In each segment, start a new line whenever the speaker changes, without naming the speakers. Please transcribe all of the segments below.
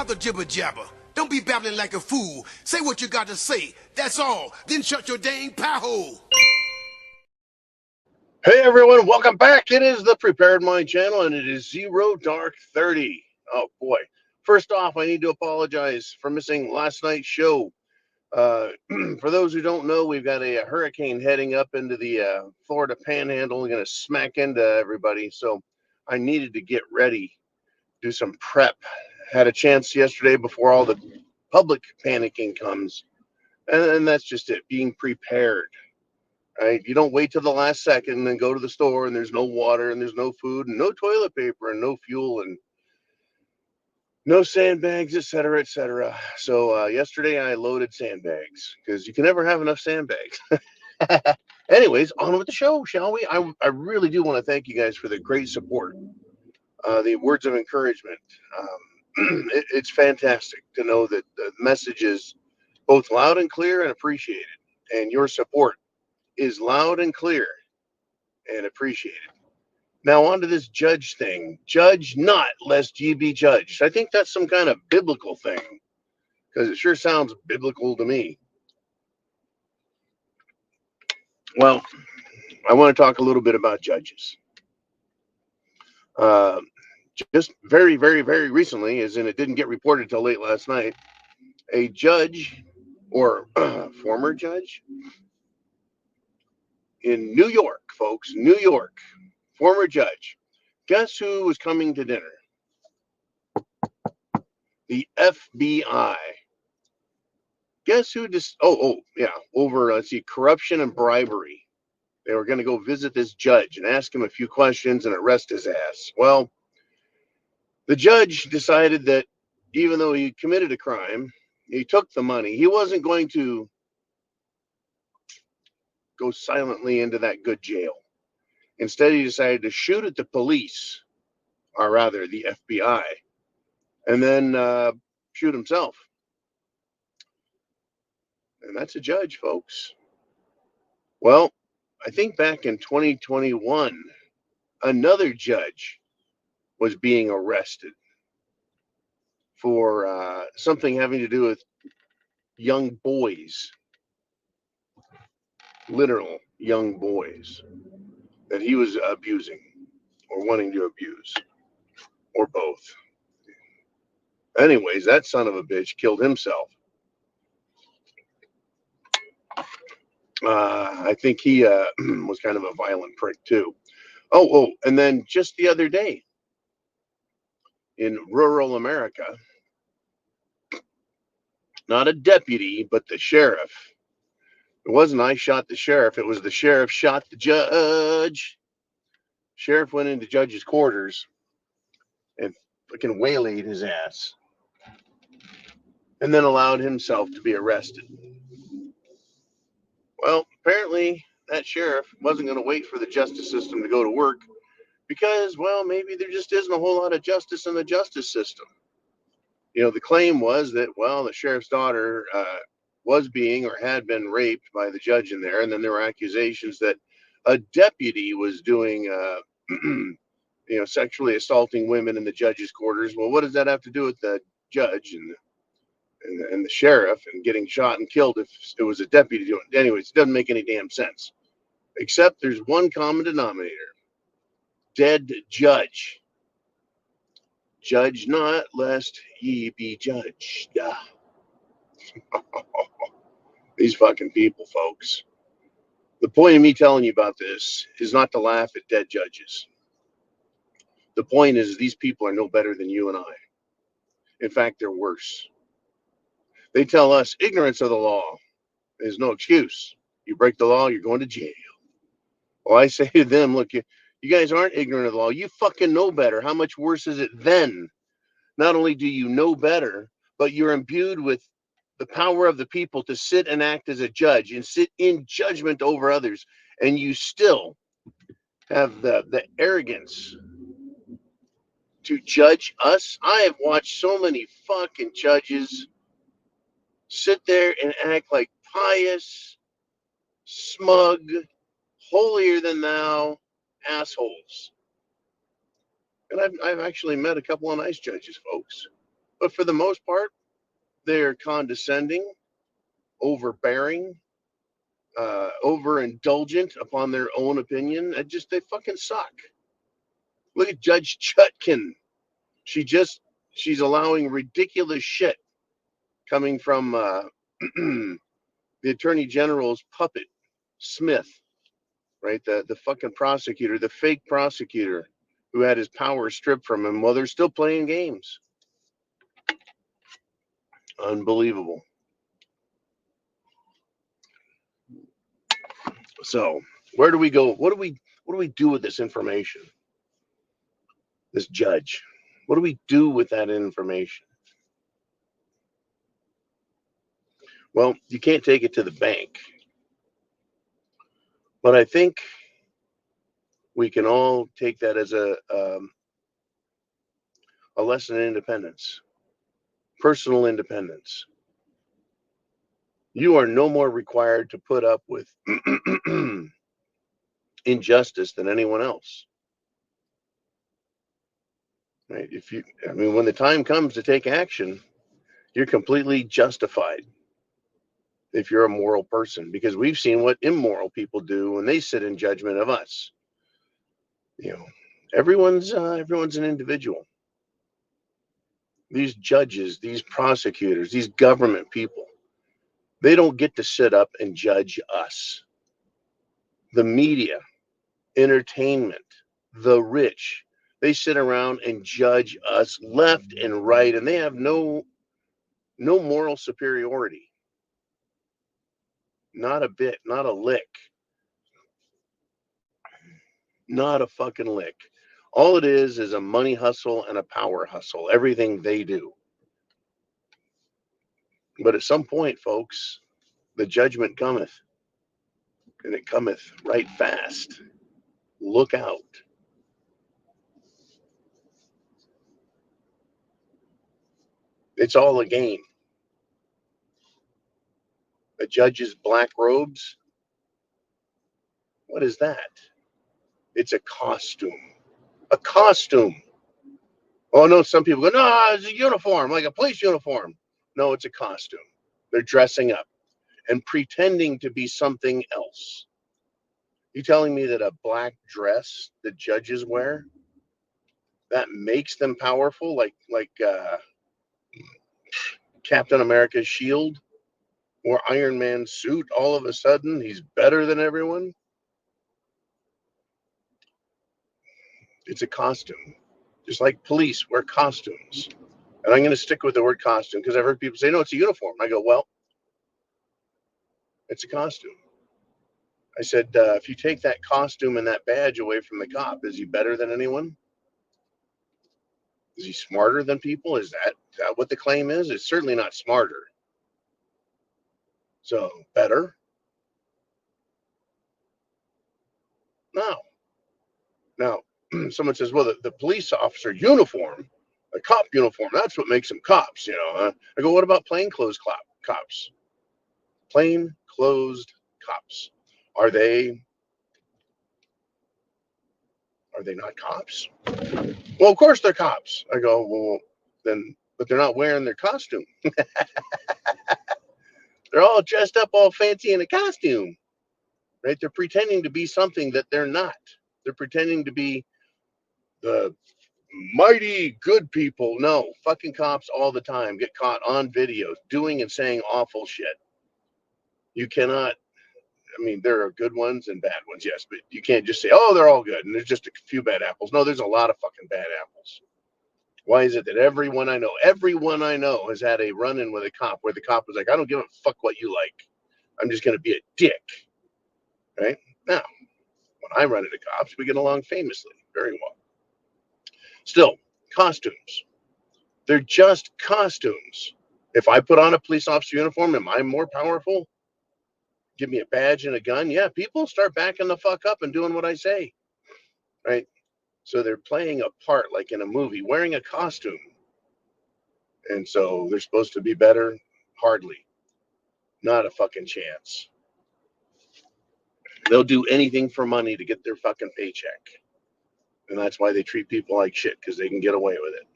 Stop the jibber jabber. Don't be babbling like a fool. Say what you got to say. That's all. Then shut your dang pie hole.
Hey everyone, welcome back. It is the Prepared Mind channel and it is 0 Dark 30. Oh boy. First off, I need to apologize for missing last night's show. For those who don't know, we've got a hurricane heading up into the Florida Panhandle, going to smack into everybody. So I needed to get ready, do some prep. Had a chance yesterday before all the public panicking comes. And that's just it, being prepared. Right? You don't wait till the last second and then go to the store and there's no water and there's no food and no toilet paper and no fuel and no sandbags, etc., etc. So yesterday I loaded sandbags because you can never have enough sandbags. Anyways, on with the show, shall we? I really do want to thank you guys for the great support, the words of encouragement. It's fantastic to know that the message is both loud and clear and appreciated, and your support is loud and clear and appreciated. Now, on to this judge thing. Judge not, lest ye be judged. I think that's some kind of biblical thing, because it sure sounds biblical to me. Well, I want to talk a little bit about judges. Just very, very, very recently, as in it didn't get reported till late last night, a judge, or former judge, in New York, folks, New York, former judge. Guess who was coming to dinner? The FBI. Guess who just, yeah, over, let's see, corruption and bribery. They were going to go visit this judge and ask him a few questions and arrest his ass. Well, the judge decided that even though he committed a crime, he took the money, he wasn't going to go silently into that good jail. Instead, he decided to shoot at the police, or rather the FBI, and then shoot himself. And that's a judge, folks. Well, I think back in 2021, another judge was being arrested for something having to do with young boys, literal young boys, that he was abusing or wanting to abuse, or both. Anyways, that son of a bitch killed himself. I think he was kind of a violent prick too. And then just the other day in rural America, not a deputy, but the sheriff. It wasn't I shot the sheriff, it was the sheriff shot the judge. Sheriff went into judge's quarters and fucking waylaid his ass and then allowed himself to be arrested. Well, apparently that sheriff wasn't going to wait for the justice system to go to work because, well, maybe there just isn't a whole lot of justice in the justice system. You know, the claim was that, well, the sheriff's daughter was being or had been raped by the judge in there, and then there were accusations that a deputy was doing, sexually assaulting women in the judge's quarters. Well, what does that have to do with the judge and the sheriff and getting shot and killed if it was a deputy doing it? Anyways, it doesn't make any damn sense. Except there's one common denominator. Dead judge. Judge not, lest ye be judged. These fucking people, folks. The point of me telling you about this is not to laugh at dead judges. The point is these people are no better than you and I. In fact, they're worse. They tell us ignorance of the law is no excuse. You break the law, you're going to jail. Well, I say to them, look, you guys aren't ignorant of the law. You fucking know better. How much worse is it then? Not only do you know better, but you're imbued with the power of the people to sit and act as a judge and sit in judgment over others. And you still have the arrogance to judge us. I have watched so many fucking judges sit there and act like pious, smug, holier than thou assholes. And I've actually met a couple of nice judges, folks. But for the most part, they're condescending, overbearing, overindulgent upon their own opinion. They fucking suck. Look at Judge Chutkin. She's allowing ridiculous shit coming from the Attorney General's puppet, Smith, right? The fucking prosecutor, the fake prosecutor who had his power stripped from him while they're still playing games. Unbelievable. So where do we go? What do we do with this information? This judge. What do we do with that information? Well, you can't take it to the bank. But I think we can all take that as a lesson in independence, personal independence. You are no more required to put up with injustice than anyone else. Right? When the time comes to take action, you're completely justified if you're a moral person, because we've seen what immoral people do when they sit in judgment of us. Everyone's an individual. These judges, these prosecutors, these government people, they don't get to sit up and judge us. The media, entertainment, the rich, they sit around and judge us left and right, and they have no moral superiority. Not a bit, not a lick. Not a fucking lick. All it is a money hustle and a power hustle, everything they do. But at some point, folks, the judgment cometh, and it cometh right fast. Look out. It's all a game. A judge's black robes, what is that? It's a costume. A costume. Oh, no, some people go, no, it's a uniform, like a police uniform. No, it's a costume. They're dressing up and pretending to be something else. You telling me that a black dress that judges wear, that makes them powerful, like Captain America's shield or Iron Man's suit, all of a sudden he's better than everyone? It's a costume. Just like police wear costumes. And I'm going to stick with the word costume because I've heard people say, no, it's a uniform. I go, well, it's a costume. I said, if you take that costume and that badge away from the cop, is he better than anyone? Is he smarter than people? Is that what the claim is? It's certainly not smarter. So, better? No. Now, someone says, well, the police officer uniform, a cop uniform, that's what makes them cops, I go, what about plainclothes cops? Plainclothes cops. Are they not cops? Well, of course they're cops. I go, well, then, but they're not wearing their costume. They're all dressed up all fancy in a costume, right? They're pretending to be something that they're not. They're pretending to be the mighty good people. No, fucking cops all the time get caught on video doing and saying awful shit. You cannot, there are good ones and bad ones, yes, but you can't just say, oh, they're all good and there's just a few bad apples. No, there's a lot of fucking bad apples. Why is it that everyone I know has had a run-in with a cop where the cop was like, I don't give a fuck what you like. I'm just going to be a dick. Right? Now, when I run into cops, we get along famously, very well. Still, costumes. They're just costumes. If I put on a police officer uniform, am I more powerful? Give me a badge and a gun? Yeah, people start backing the fuck up and doing what I say. Right? So they're playing a part like in a movie, wearing a costume. And so they're supposed to be better? Hardly. Not a fucking chance. They'll do anything for money to get their fucking paycheck. And that's why they treat people like shit, because they can get away with it.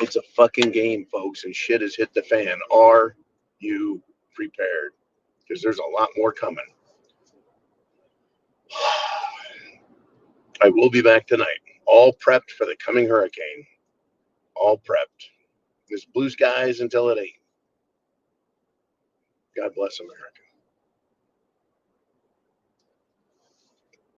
It's a fucking game, folks, and shit has hit the fan. Are you prepared? Because there's a lot more coming. I will be back tonight, all prepped for the coming hurricane. All prepped. There's blue skies until it ain't. God bless America.